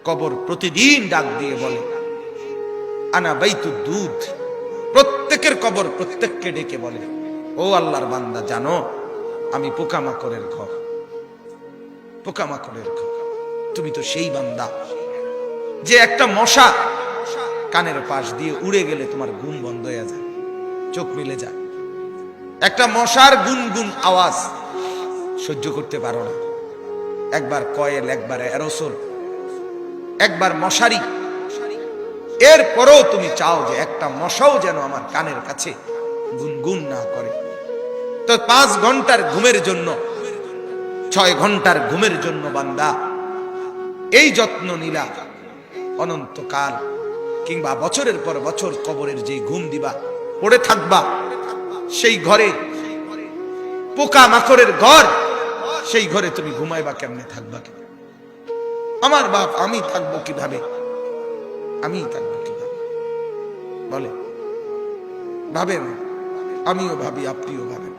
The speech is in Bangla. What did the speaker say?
কবর প্রতিদিন ডাক দিয়ে বলে আনা বাইতুদ দুধ। প্রত্যেকের কবর প্রত্যেককে ডেকে বলে, ও আল্লাহর বান্দা, জানো আমি পোকামাকড়ের ঘর, পোকামাকড়ের ঘর। তুমি তো সেই বান্দা যে একটা মশা কানের পাশ দিয়ে উড়ে গেলে তোমার ঘুম বন্ধ হয়ে যায়, চোখ মিলে যায়। একটা মশার গুনগুন আওয়াজ সহ্য করতে পারো না। একবার কয়েল, একবার অ্যারোসোল, একবার মশারি, এরপরেও তুমি চাও যে একটা মশাও যেন আমার কানের কাছে গুনগুন না করে। তো 5 ঘন্টার ঘুমের জন্য, 6 ঘন্টার ঘুমের জন্য বান্দা এই যত্ন নিলা, অনন্তকাল কিংবা বছরের পর বছর কবরের যে ঘুম দিবা, পড়ে থাকবা সেই ঘরে, পোকা মাকড়ের ঘর, সেই ঘরে তুমি ঘুমাইবা কেমনে, থাকবা কেমনে? আমার বাপ, আমি থাকবো কিভাবে? আমি থাকবো কিভাবে বলে? ভাবেন, আমিও ভাবি, আপনিও ভাবেন।